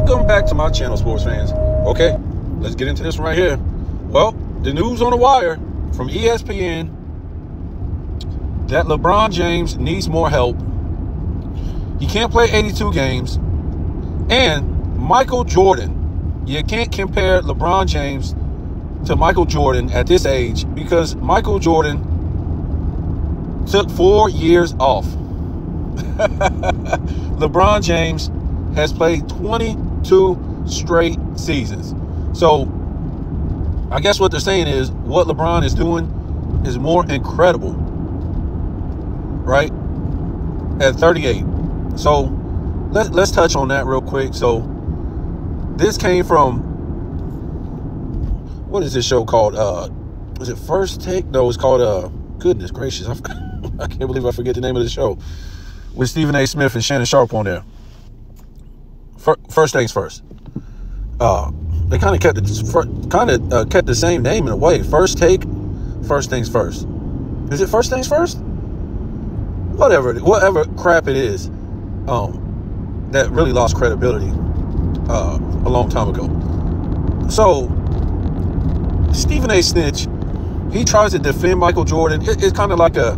Welcome back to my channel, sports fans. Okay, let's get into this right here. Well, the news on the wire from ESPN that LeBron James needs more help. He can't play 82 games. And Michael Jordan. You can't compare LeBron James to Michael Jordan at this age because Michael Jordan took 4 years off. LeBron James has played 22 straight seasons. So I guess what they're saying is what LeBron is doing is more incredible, right? At 38. So let's touch on that real quick. So this came from, what is this show called? Was it First Take? No, it's called, goodness gracious. I can't believe I forget the name of the show. With Stephen A. Smith and Shannon Sharpe on there. First things first. They kind of kept the same name in a way. First Take, First Things First. Is it First Things First? Whatever crap it is. That really lost credibility a long time ago. So Stephen A. Snitch, he tries to defend Michael Jordan. It's kind of like a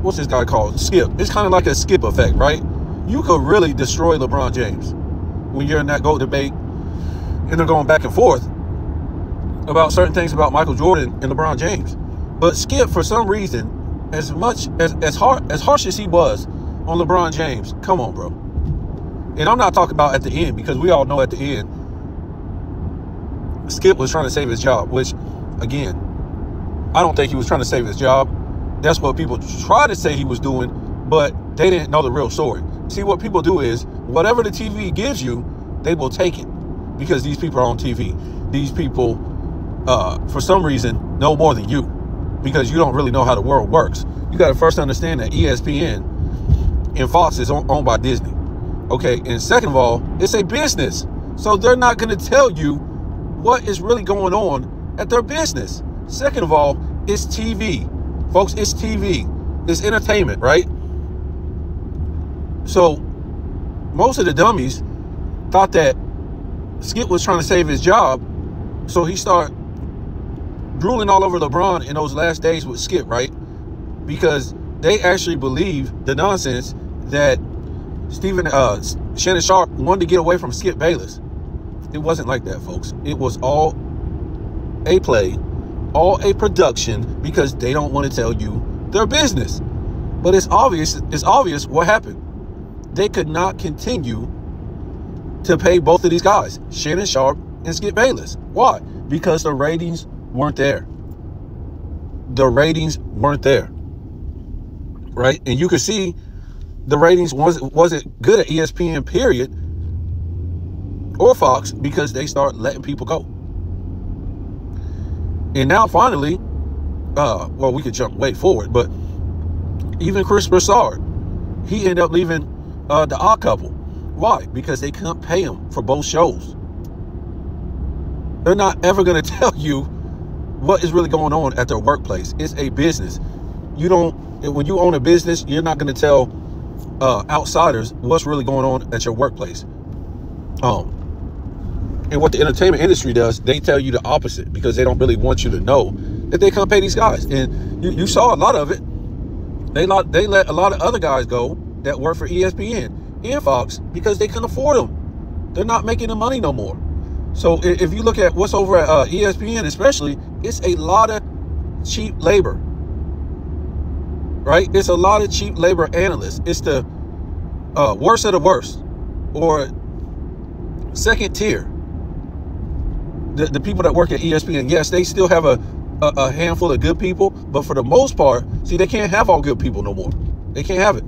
what's this guy called? Skip. It's kind of like a Skip effect, right? You could really destroy LeBron James when you're in that GOAT debate and they're going back and forth about certain things about Michael Jordan and LeBron James. But Skip, for some reason, as harsh as he was on LeBron James, come on, bro. And I'm not talking about at the end, because we all know at the end Skip was trying to save his job, which, again, I don't think he was trying to save his job. That's what people try to say he was doing, but they didn't know the real story. See, what people do is, whatever the TV gives you, they will take it, because these people are on TV. These people, for some reason, know more than you, because you don't really know how the world works. You got to first understand that ESPN and Fox is owned by Disney. Okay, and second of all, it's a business. So they're not going to tell you what is really going on at their business. Second of all, it's TV. Folks, it's TV. It's entertainment, right? So most of the dummies thought that Skip was trying to save his job. So he started drooling all over LeBron in those last days with Skip, right? Because they actually believe the nonsense that Shannon Sharpe wanted to get away from Skip Bayless. It wasn't like that, folks. It was all a play, all a production, because they don't want to tell you their business. But it's obvious what happened. They could not continue to pay both of these guys, Shannon Sharpe and Skip Bayless. Why? Because the ratings weren't there. The ratings weren't there, right? And you could see the ratings wasn't good at ESPN, period, or Fox, because they start letting people go. And now finally, well, we could jump way forward, but even Chris Broussard, he ended up leaving the Odd Couple. Why? Because they couldn't pay him for both shows. They're not ever going to tell you what is really going on at their workplace. It's a business. When you own a business, you're not going to tell outsiders what's really going on at your workplace. And what the entertainment industry does, they tell you the opposite, because they don't really want you to know that they can't pay these guys. And you saw a lot of it. They let a lot of other guys go that work for ESPN and Fox because they couldn't afford them. They're not making the money no more. So if you look at what's over at ESPN especially, it's a lot of cheap labor, right? It's a lot of cheap labor analysts. It's the worst of the worst, or second tier. The people that work at ESPN, yes, they still have a handful of good people, but for the most part, see, they can't have all good people no more. They can't have it.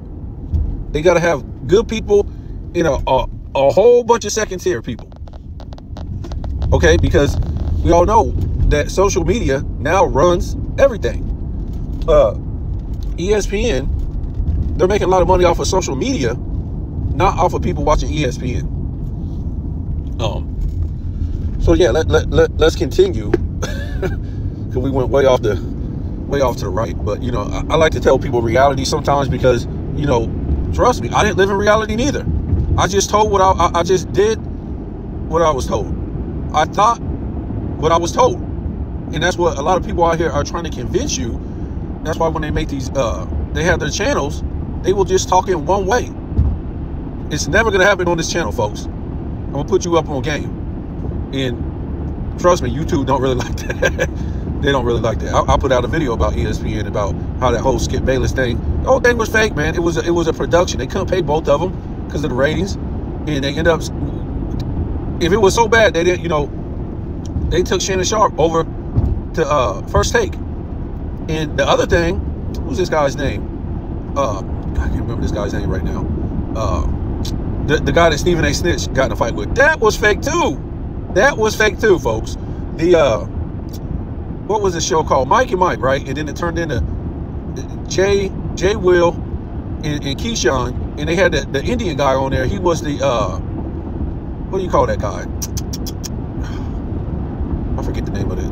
They got to have good people in a whole bunch of second tier people. Okay, because we all know that social media now runs everything. ESPN, they're making a lot of money off of social media, not off of people watching ESPN. So yeah, let's continue. Because we went way off to the right. But I like to tell people reality sometimes, because trust me, I didn't live in reality neither. I just told what I just did what I was told. I thought what I was told. And that's what a lot of people out here are trying to convince you. That's why when they make these, they have their channels, they will just talk in one way. It's never going to happen on this channel, folks. I'm going to put you up on game. And trust me, YouTube don't really like that. They don't really like that. I put out a video about ESPN, about how that whole Skip Bayless thing, the whole thing was fake, man. It was a production. They couldn't pay both of them because of the ratings. And they end up, if it was so bad, they didn't, you know, they took Shannon Sharp over to First Take. And the other thing, who's this guy's name? I can't remember this guy's name right now. The guy that Stephen A. Snitch got in a fight with. That was fake too. That was fake too, folks. The what was the show called? Mike and Mike, right? And then it turned into Jay Will and Keyshawn, and they had the Indian guy on there. He was the what do you call that guy? I forget the name of it.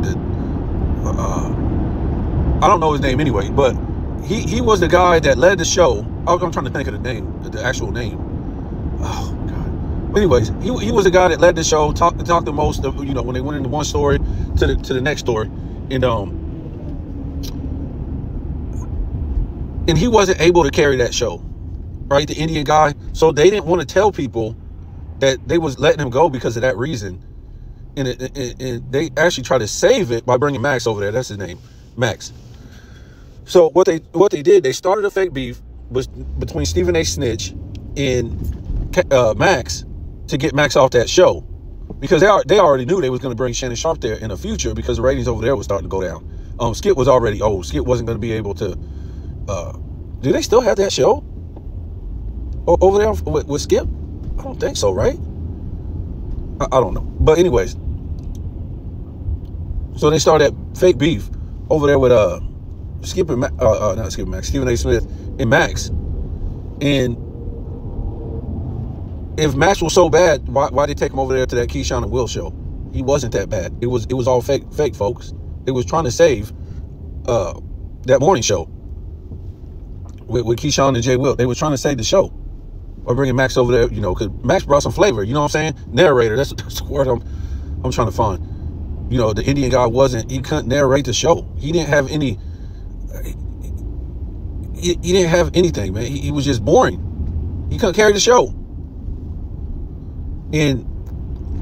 I don't know his name anyway, but he was the guy that led the show. I'm trying to think of the name, the actual name. Oh God. But anyways, he was the guy that led the show, talked the most of, you know, when they went into one story to the next story, and he wasn't able to carry that show, right? The Indian guy. So they didn't want to tell people that they was letting him go because of that reason. And they actually tried to save it by bringing Max over there. That's his name, Max. So what they did, they started a fake beef between Stephen A. Snitch and Max to get Max off that show, because they already knew they was going to bring Shannon Sharp there in the future because the ratings over there was starting to go down. Skip was already old. Skip wasn't going to be able to. Do they still have that show over there with Skip? I don't think so, right? I don't know. But anyways, so they started fake beef over there with Stephen A. Smith and Max. And if Max was so bad, why they take him over there to that Keyshawn and Will show? He wasn't that bad. It was all fake, folks. They was trying to save that morning show with Keyshawn and Jay Will. They was trying to save the show by bringing Max over there, you know, because Max brought some flavor. You know what I'm saying? Narrator. That's the word I'm trying to find. You know, the Indian guy he couldn't narrate the show. He didn't have any. He didn't have anything, man. He was just boring. He couldn't carry the show. And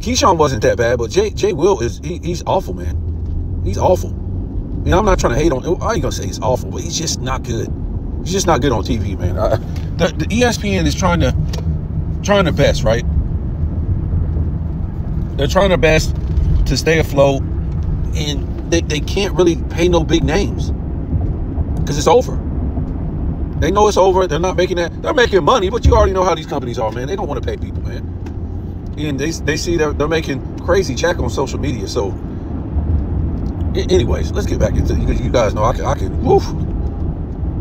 Keyshawn wasn't that bad, but Jay Will he's awful, man. He's awful. And I'm not trying to hate on him. I ain't gonna say he's awful, but he's just not good. He's just not good on TV, man. The ESPN is trying their best, right? They're trying their best to stay afloat, and they can't really pay no big names because it's over. They know it's over. They're not making that. They're making money, but you already know how these companies are, man. They don't want to pay people, man. And they see they're making crazy check on social media. So, anyways, let's get back into it. You guys know I can. Woof.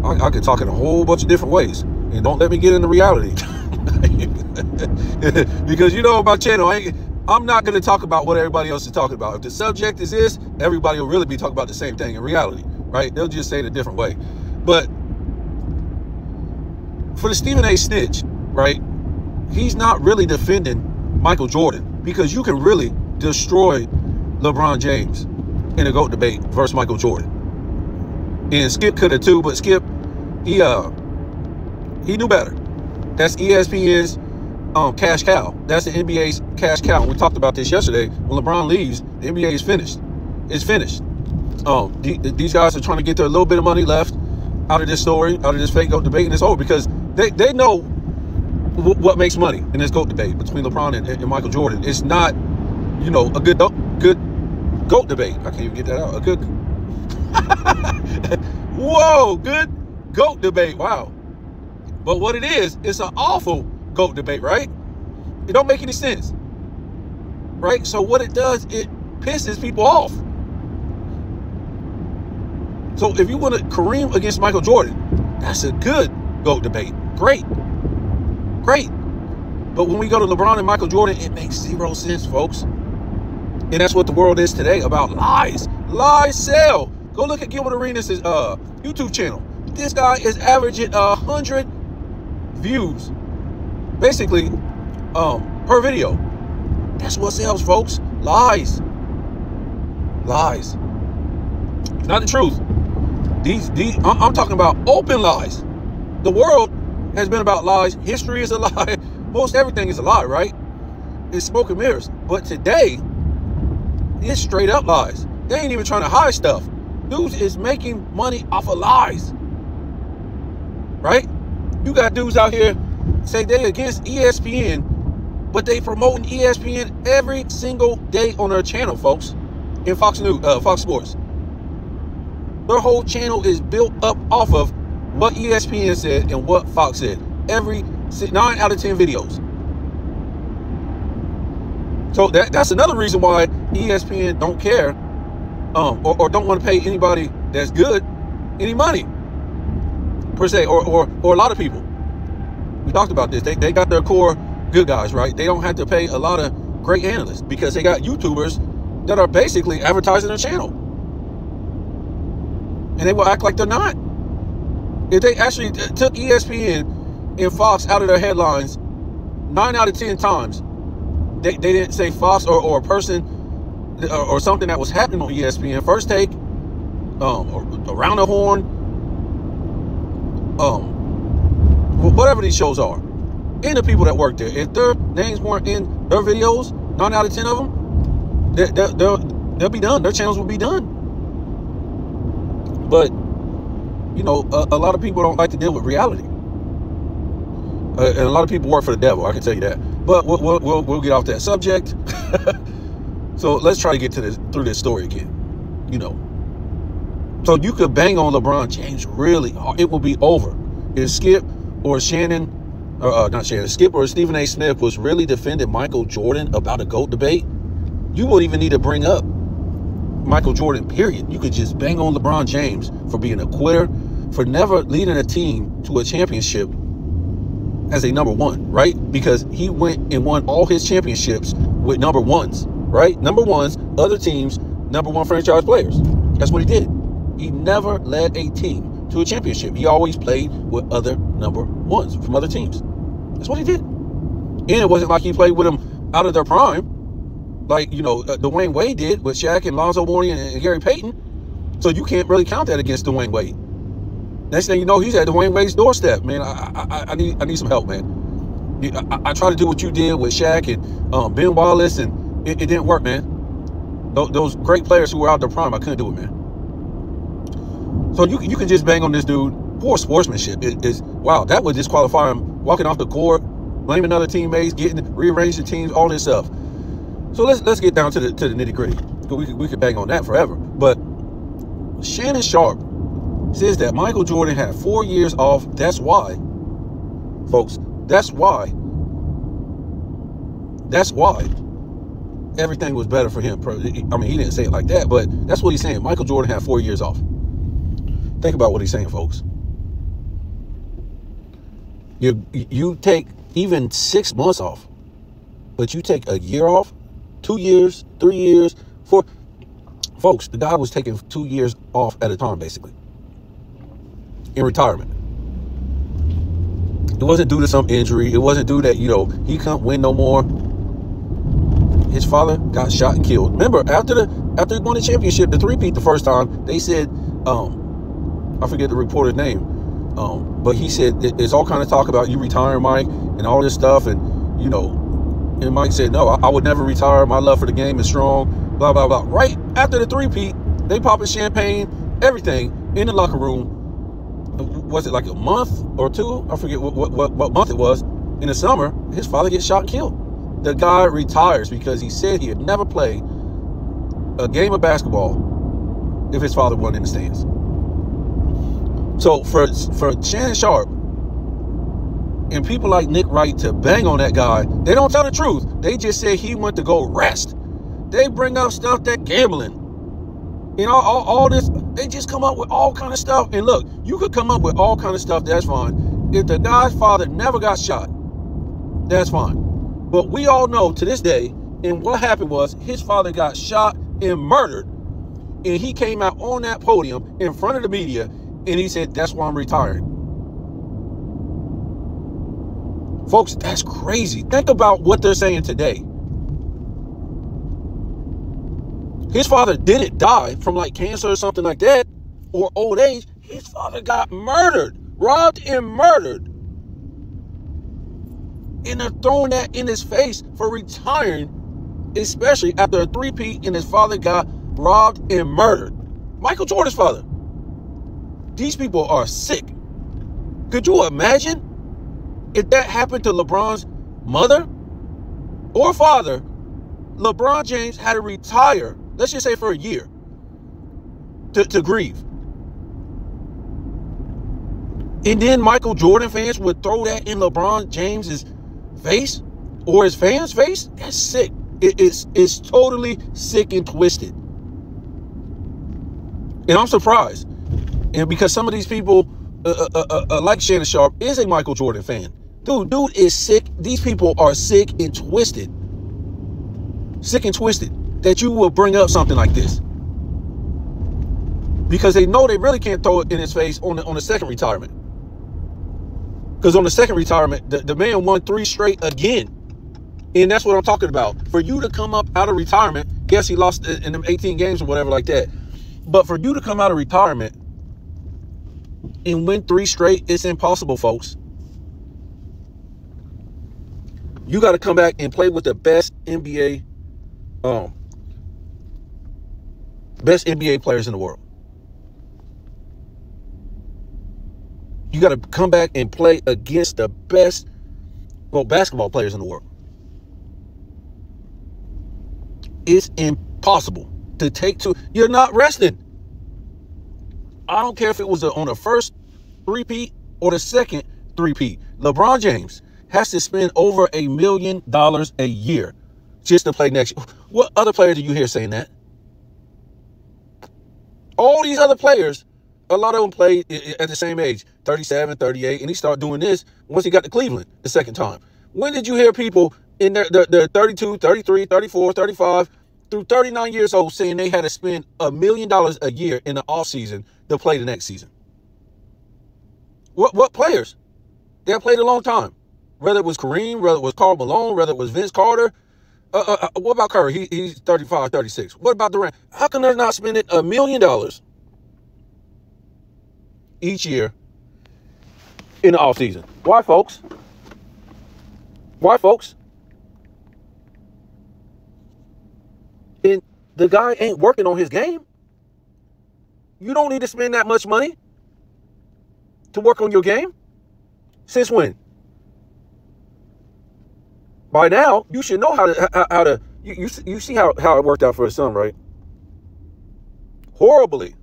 I could talk in a whole bunch of different ways, and don't let me get into reality. Because you know my channel, I'm not going to talk about what everybody else is talking about. If the subject is this, everybody will really be talking about the same thing in reality, right? They'll just say it a different way. But for the Stephen A. Snitch, right, he's not really defending Michael Jordan, because you can really destroy LeBron James in a GOAT debate versus Michael Jordan. And Skip could have too, but Skip, he knew better. That's ESPN's cash cow. That's the NBA's cash cow. We talked about this yesterday. When LeBron leaves, the NBA is finished. It's finished. These guys are trying to get their little bit of money left out of this story, out of this fake GOAT debate, and it's over because they know what makes money in this GOAT debate between LeBron and Michael Jordan. It's not, you know, a good GOAT debate. I can't even get that out. A good whoa, good GOAT debate. Wow. But what it is, it's an awful GOAT debate, right? It don't make any sense, right? So what it does, it pisses people off. So if you want to Kareem against Michael Jordan, that's a good GOAT debate. Great. But when we go to LeBron and Michael Jordan, it makes zero sense, folks. And that's what the world is today, about lies. Lies sell. Go look at Gilbert Arenas' YouTube channel. This guy is averaging 100 views. Basically, per video. That's what sells, folks. Lies. Lies. Not the truth. I'm talking about open lies. The world has been about lies. History is a lie. Most everything is a lie, right? It's smoke and mirrors. But today, it's straight up lies. They ain't even trying to hide stuff. Dudes is making money off of lies. Right? You got dudes out here say they against ESPN, but they promoting ESPN every single day on their channel, folks. In Fox News, Fox Sports. Their whole channel is built up off of what ESPN said and what Fox said. Every 9 out of 10 videos. So that's another reason why ESPN don't care, or don't want to pay anybody that's good any money, per se, or a lot of people. We talked about this. They got their core good guys, right? They don't have to pay a lot of great analysts because they got YouTubers that are basically advertising their channel. And they will act like they're not. If they actually took ESPN and Fox out of their headlines 9 out of 10 times, they didn't say Fox or a person or something that was happening on ESPN, First Take, or Around the Horn, whatever these shows are, and the people that work there. If their names weren't in their videos, 9 out of 10 of them, they'll be done. Their channels will be done. But, you know, a lot of people don't like to deal with reality. And a lot of people work for the devil, I can tell you that. But we'll get off that subject. So let's try to get to through this story again. You know, so you could bang on LeBron James really hard. It will be over. If Skip or Shannon, not Shannon, Skip or Stephen A. Smith was really defending Michael Jordan about a GOAT debate, you wouldn't even need to bring up Michael Jordan, period. You could just bang on LeBron James for being a quitter, for never leading a team to a championship as a number one, right? Because he went and won all his championships with number ones, right? Number ones, other teams, number one franchise players. That's what he did. He never led a team to a championship. He always played with other number ones from other teams. That's what he did. And it wasn't like he played with them out of their prime, like, you know, Dwayne Wade did with Shaq and Lonzo Ball and Gary Payton. So you can't really count that against Dwayne Wade. Next thing you know, he's at Dwayne Wade's doorstep. Man, I need some help, man. I tried to do what you did with Shaq and Ben Wallace, and it didn't work, man. Those great players who were out their prime, I couldn't do it, man. So you can just bang on this dude. Poor sportsmanship. Wow, that would disqualify him walking off the court, blaming other teammates, rearranging teams, all this stuff. So let's get down to the nitty gritty. We could bang on that forever. But Shannon Sharp says that Michael Jordan had 4 years off. That's why, folks. That's why everything was better for him. I mean, he didn't say it like that, but that's what he's saying. Michael Jordan had 4 years off. Think about what he's saying, folks. You take even 6 months off, but you take a year off, 2 years, 3 years, 4. Folks, the guy was taking 2 years off at a time, basically, in retirement. It wasn't due to some injury. It wasn't due that, you know, he can't win no more. His father got shot and killed. Remember, after he won the championship, the three-peat the first time, they said, I forget the reporter's name, but he said it's all kind of talk about you retiring, Mike, and all this stuff, and, you know, and Mike said, no, I would never retire. My love for the game is strong, blah, blah, blah. Right after the three-peat, they popping champagne, everything, in the locker room. Was it like a month or two? I forget what month it was. In the summer, his father gets shot and killed. The guy retires because he said he had never played a game of basketball if his father wasn't in the stands. So for Shannon Sharp and people like Nick Wright to bang on that guy, they don't tell the truth. They just say he went to go rest. They bring up stuff that gambling, you know, all this. They just come up with all kind of stuff. And look, you could come up with all kind of stuff. That's fine. If the guy's father never got shot, that's fine. But we all know to this day, and what happened was his father got shot and murdered. And he came out on that podium in front of the media and he said, that's why I'm retiring. Folks, that's crazy. Think about what they're saying today. His father didn't die from like cancer or something like that, or old age. His father got murdered, robbed and murdered. And they're throwing that in his face for retiring, especially after a three-peat and his father got robbed and murdered. Michael Jordan's father. These people are sick. Could you imagine if that happened to LeBron's mother or father? LeBron James had to retire, let's just say for a year, to grieve. And then Michael Jordan fans would throw that in LeBron James's face or his fans' face? That's sick. It's totally sick and twisted. And I'm surprised. And because some of these people, like Shannon Sharp, is a Michael Jordan fan. Dude is sick. These people are sick and twisted. Sick and twisted that you will bring up something like this. Because they know they really can't throw it in his face on the second retirement. Because on the second retirement, the man won 3 straight again. And that's what I'm talking about. For you to come up out of retirement, yes, he lost in them 18 games or whatever like that. But for you to come out of retirement and win 3 straight, it's impossible, folks. You got to come back and play with the best NBA players in the world. You got to come back and play against the best, basketball players in the world. It's impossible to take 2. You're not resting. I don't care if it was on the first three-peat or the second three-peat. LeBron James has to spend over $1 million a year just to play next year. What other player do you hear saying that? All these other players, a lot of them played at the same age, 37, 38, and he started doing this once he got to Cleveland the second time. When did you hear people in their 32, 33, 34, 35, through 39 years old saying they had to spend $1 million a year in the offseason to play the next season? What players? They have played a long time. Whether it was Kareem, whether it was Karl Malone, whether it was Vince Carter. What about Curry? He's 35, 36. What about Durant? How come they're not spending $1 million each year in the offseason? Why, folks? Why, folks? And the guy ain't working on his game. You don't need to spend that much money to work on your game. Since when? By now, you should know how to you see how it worked out for his son, right? Horribly.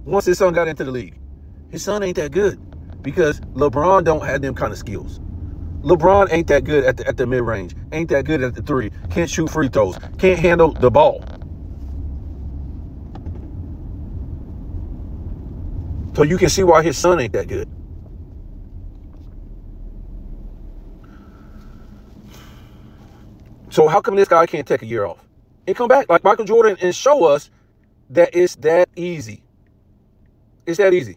Once his son got into the league. His son ain't that good because LeBron don't have them kind of skills. LeBron ain't that good at the mid-range. Ain't that good at the 3. Can't shoot free throws. Can't handle the ball. So you can see why his son ain't that good. So how come this guy can't take a year off and come back like Michael Jordan and show us that it's that easy? It's that easy.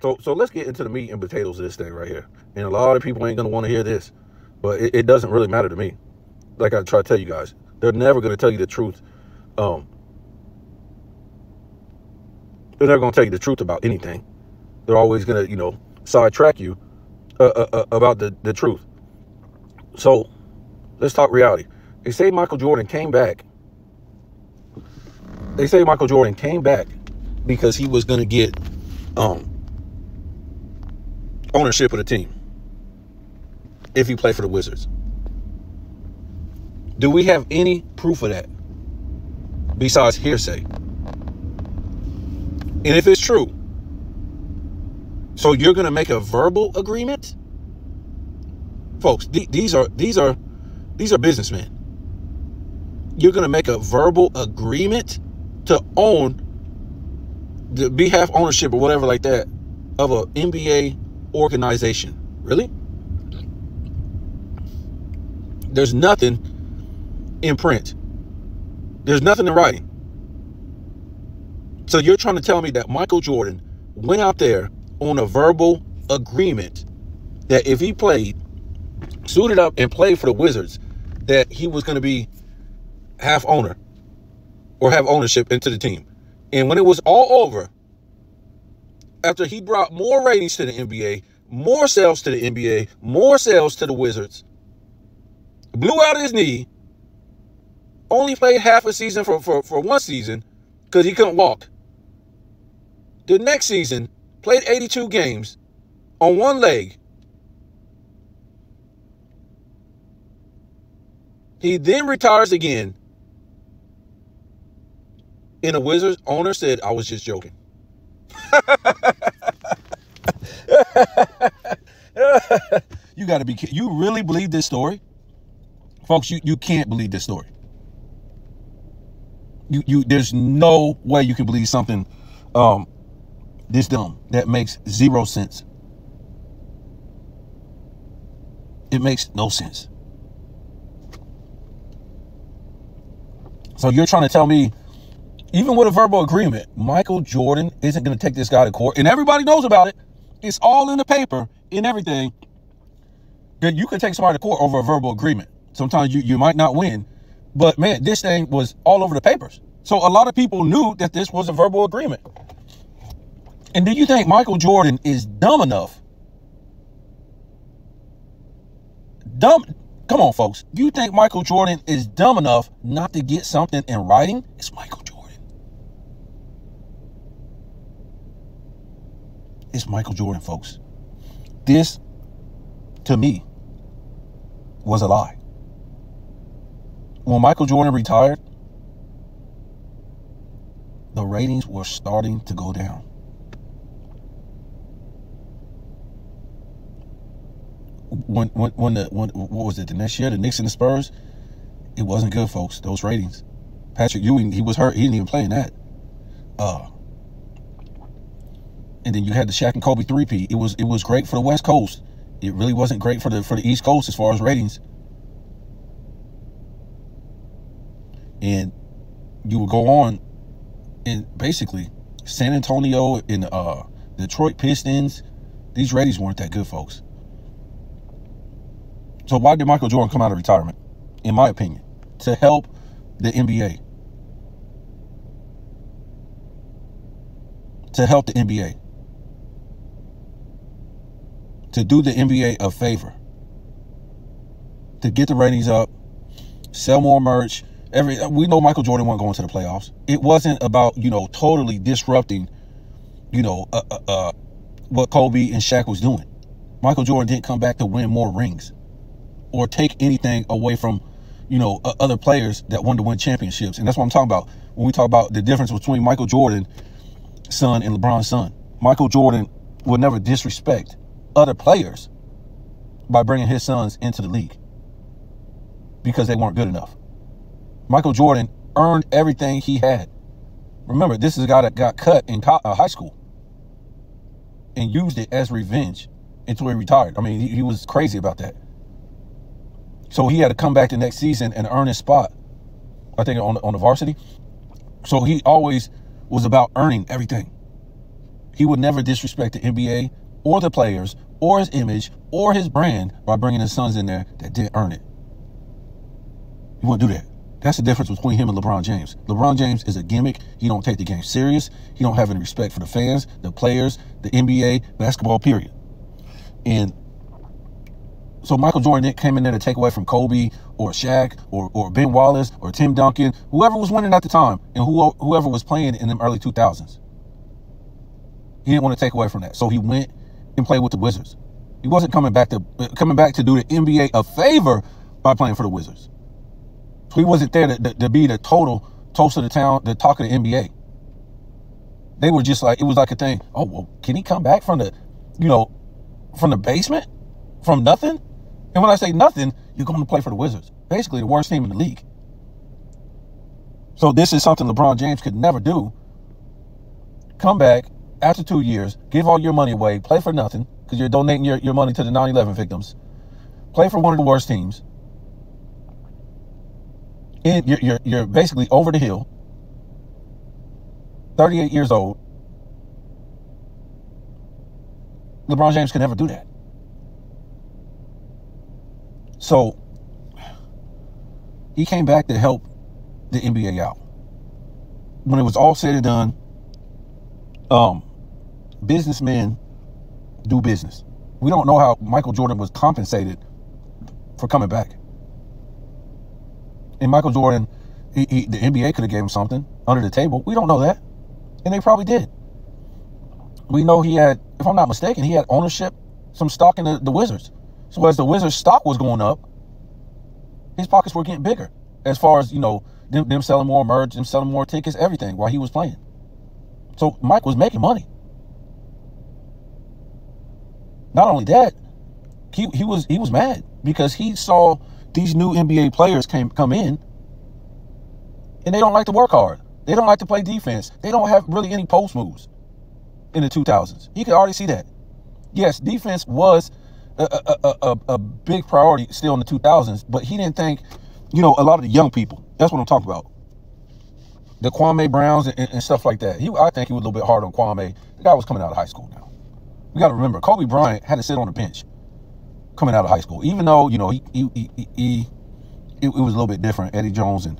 So let's get into the meat and potatoes of this thing right here. And a lot of people ain't going to want to hear this, but it doesn't really matter to me. Like I try to tell you guys, they're never going to tell you the truth. They're never going to tell you the truth about anything. They're always going to, sidetrack you about the truth. So let's talk reality. They say Michael Jordan came back. They say Michael Jordan came back because he was going to get ownership of the team if he played for the Wizards. Do we have any proof of that besides hearsay? And if it's true, so you're going to make a verbal agreement? Folks, these are businessmen. You're going to make a verbal agreement to have ownership or whatever like that of an NBA organization. Really? There's nothing in print. There's nothing in writing. So you're trying to tell me that Michael Jordan went out there on a verbal agreement that if he suited up and played for the Wizards, that he was going to be half owner or have ownership into the team. And when it was all over, after he brought more ratings to the NBA, more sales to the NBA, more sales to the Wizards, blew out his knee, only played half a season for one season because he couldn't walk. The next season, played 82 games on one leg. He then retires again. And the Wizards owner said, I was just joking. You got to be kidding. You really believe this story? Folks, you can't believe this story. There's no way you can believe something this dumb. That makes zero sense. It makes no sense. So you're trying to tell me, even with a verbal agreement, Michael Jordan isn't going to take this guy to court, and everybody knows about it. It's all in the paper and everything. That you can take somebody to court over a verbal agreement. Sometimes you might not win, but man, this thing was all over the papers. So a lot of people knew that this was a verbal agreement. And do you think Michael Jordan is dumb enough? Come on, folks. Do you think Michael Jordan is dumb enough not to get something in writing? It's Michael Jordan. It's Michael Jordan, folks. This, to me, was a lie. When Michael Jordan retired, the ratings were starting to go down. When what was it, the next year, the Knicks and the Spurs, it wasn't good, folks, those ratings. Patrick Ewing, he was hurt. He didn't even play in that. And then you had the Shaq and Kobe three-peat. It was great for the West Coast. It really wasn't great for the East Coast as far as ratings. And you would go on, and basically San Antonio and Detroit Pistons, these ratings weren't that good, folks. So why did Michael Jordan come out of retirement? In my opinion, to help the NBA. To help the NBA. To do the NBA a favor. To get the ratings up, sell more merch. We know Michael Jordan wasn't going to the playoffs. It wasn't about, totally disrupting, what Kobe and Shaq was doing. Michael Jordan didn't come back to win more rings or take anything away from, other players that wanted to win championships. And that's what I'm talking about when we talk about the difference between Michael Jordan's son and LeBron's son. Michael Jordan would never disrespect other players by bringing his sons into the league because they weren't good enough. Michael Jordan earned everything he had. Remember, this is a guy that got cut in high school and used it as revenge until he retired. I mean, he was crazy about that. So he had to come back the next season and earn his spot, I think, on the varsity. So he always was about earning everything. He would never disrespect the NBA or the players or his image or his brand by bringing his sons in there that didn't earn it. He wouldn't do that. That's the difference between him and LeBron James. LeBron James is a gimmick. He don't take the game serious. He don't have any respect for the fans, the players, the NBA, basketball, period. And so Michael Jordan came in there to take away from Kobe or Shaq or Ben Wallace or Tim Duncan, whoever was winning at the time and whoever was playing in the early 2000s. He didn't want to take away from that. So he went and played with the Wizards. He wasn't coming back to do the NBA a favor by playing for the Wizards. So he wasn't there to be the total toast of the town, the talk of the NBA. They were just like, it was like a thing. Oh, well, can he come back from the basement? From nothing? And when I say nothing, you're going to play for the Wizards. Basically the worst team in the league. So this is something LeBron James could never do. Come back after 2 years, give all your money away, play for nothing, because you're donating your money to the 9/11 victims. Play for one of the worst teams. And you're basically over the hill, 38 years old, LeBron James can never do that. So he came back to help the NBA out. When it was all said and done, businessmen do business. We don't know how Michael Jordan was compensated for coming back. And Michael Jordan, the NBA could have gave him something under the table. We don't know that. And they probably did. We know he had, if I'm not mistaken, he had ownership, some stock in the Wizards. So as the Wizards' stock was going up, his pockets were getting bigger. As far as, them selling more merch, them selling more tickets, everything while he was playing. So Mike was making money. Not only that, he was mad because he saw these new NBA players come in, and they don't like to work hard. They don't like to play defense. They don't have really any post moves in the 2000s. He could already see that. Yes, defense was a big priority still in the 2000s, but he didn't think, a lot of the young people, that's what I'm talking about, the Kwame Browns and stuff like that. I think he was a little bit hard on Kwame. The guy was coming out of high school now. We got to remember, Kobe Bryant had to sit on the bench coming out of high school, even though, it was a little bit different. Eddie Jones and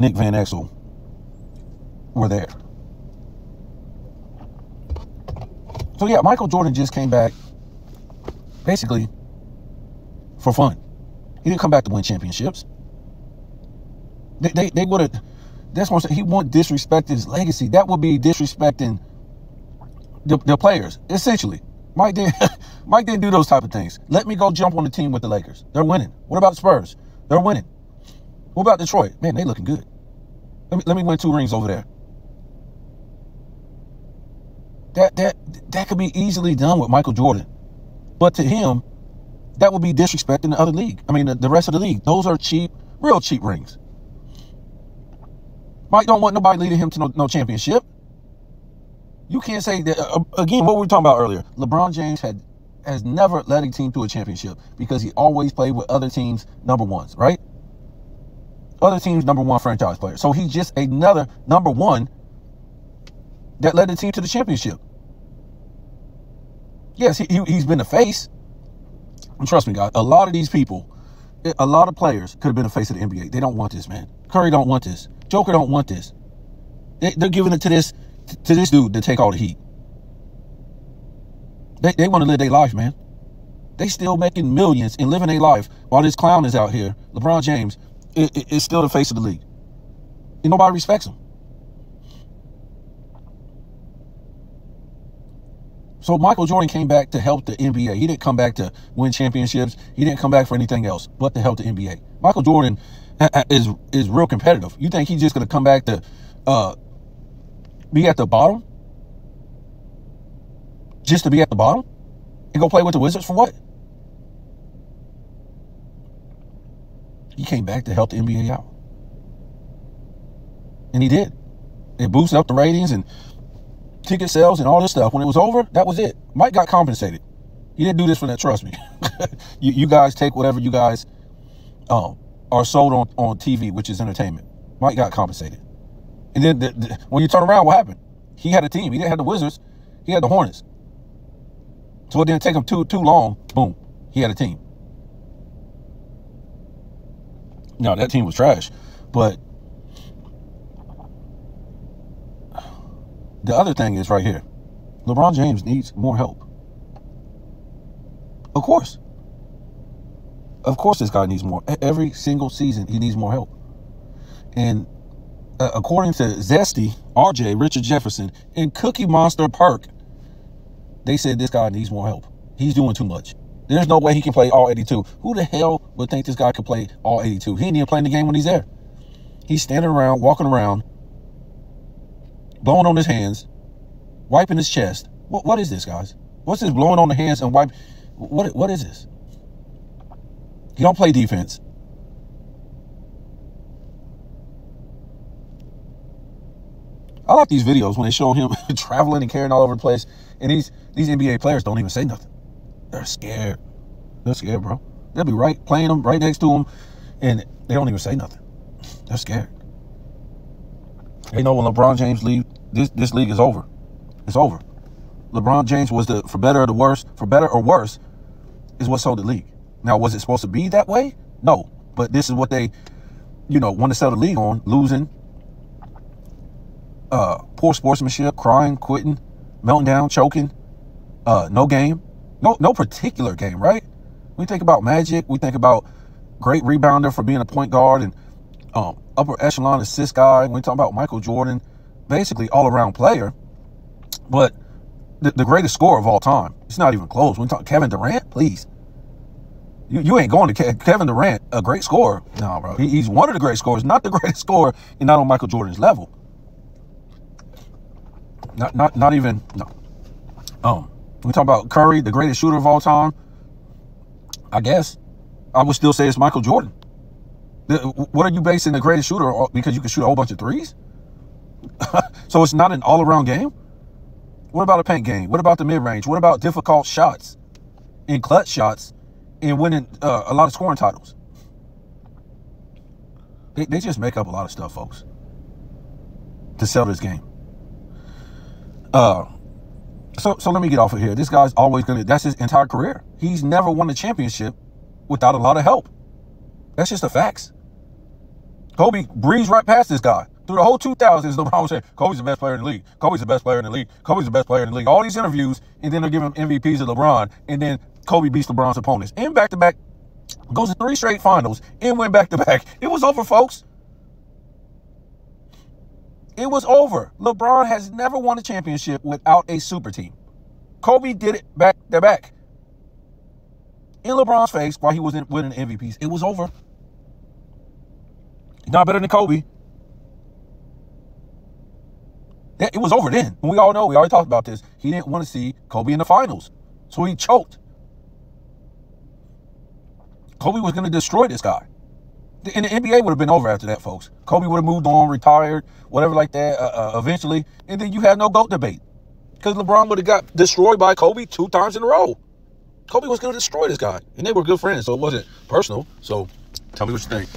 Nick Van Exel were there. So yeah, Michael Jordan just came back basically for fun. He didn't come back to win championships. They would have. That's what I'm saying. He won't disrespect his legacy. That would be disrespecting the players, essentially. Mike didn't do those type of things. Let me go jump on the team with the Lakers. They're winning. What about the Spurs? They're winning. What about Detroit? Man, they looking good. Let me win 2 rings over there. That could be easily done with Michael Jordan. But to him, that would be disrespecting the other league. I mean, the rest of the league. Those are cheap, real cheap rings. Mike don't want nobody leading him to no championship. You can't say that, again, what we were talking about earlier. LeBron James has never led a team to a championship because he always played with other teams' number ones, right? Other teams' number one franchise player. So he's just another number one that led the team to the championship. Yes, he's been the face. And trust me, guys, a lot of these people, a lot of players could have been the face of the NBA. They don't want this, man. Curry don't want this. Joker don't want this. They're giving it to this dude to take all the heat. They want to live their life, man. They still making millions and living their life while this clown is out here. LeBron James is still the face of the league. And nobody respects him. So Michael Jordan came back to help the NBA. He didn't come back to win championships. He didn't come back for anything else but to help the NBA. Michael Jordan is real competitive. You think he's just going to come back to be at the bottom? Just to be at the bottom? And go play with the Wizards for what? He came back to help the NBA out. And he did. It boosted up the ratings and ticket sales and all this stuff. When it was over, that was it. Mike got compensated. He didn't do this for that, trust me. you guys take whatever you guys are sold on TV, which is entertainment. Mike got compensated. And then when you turn around, what happened? He had a team. He didn't have the Wizards. He had the Hornets. So it didn't take him too long. Boom. He had a team. No, that team was trash. But the other thing is right here. LeBron James needs more help. Of course. Of course this guy needs more. Every single season, he needs more help. And according to Zesty, RJ, Richard Jefferson, and Cookie Monster Perk, they said this guy needs more help. He's doing too much. There's no way he can play all 82. Who the hell would think this guy could play all 82? He ain't even playing the game when he's there. He's standing around, walking around, blowing on his hands, wiping his chest. What is this, guys? What's this blowing on the hands and wipe? What is this? He don't play defense. I like these videos when they show him traveling and carrying all over the place. And these NBA players don't even say nothing. They're scared. They're scared, bro. They'll be playing them right next to him, and they don't even say nothing. They're scared. They know when LeBron James leaves, this league is over. It's over. LeBron James was for better or worse, is what sold the league. Now, was it supposed to be that way? No. But this is what they, want to sell the league on: losing, poor sportsmanship, crying, quitting, melting down, choking, no game, no particular game, right? We think about Magic, we think about great rebounder for being a point guard and upper echelon assist guy. We talk about Michael Jordan, basically all-around player. But the greatest scorer of all time, it's not even close. When we talk Kevin Durant, please. You ain't going to Kevin Durant, a great scorer. No, bro. He's one of the great scorers, not the greatest scorer, and not on Michael Jordan's level. Not even, no. We talk about Curry, the greatest shooter of all time. I guess I would still say it's Michael Jordan. What are you basing the greatest shooter on? Because you can shoot a whole bunch of threes? So it's not an all-around game? What about a paint game? What about the mid-range? What about difficult shots and clutch shots and winning a lot of scoring titles? They just make up a lot of stuff, folks, to sell this game. So let me get off of here. This guy's always that's his entire career. He's never won a championship without a lot of help. That's just the facts. Kobe breezed right past this guy. Through the whole 2000s, LeBron was saying, Kobe's the best player in the league. Kobe's the best player in the league. Kobe's the best player in the league. All these interviews, and then they're giving MVPs to LeBron, and then Kobe beats LeBron's opponents. And back-to-back, goes to 3 straight finals, and went back-to-back. It was over, folks. It was over. LeBron has never won a championship without a super team. Kobe did it back-to-back. In LeBron's face, while he was winning MVPs, it was over. He's not better than Kobe. It was over then. We all know, we already talked about this. He didn't want to see Kobe in the finals. So he choked. Kobe was going to destroy this guy. And the NBA would have been over after that, folks. Kobe would have moved on, retired, whatever like that, eventually. And then you had no GOAT debate. Because LeBron would have got destroyed by Kobe 2 times in a row. Kobe was going to destroy this guy. And they were good friends, so it wasn't personal. So tell me what you think.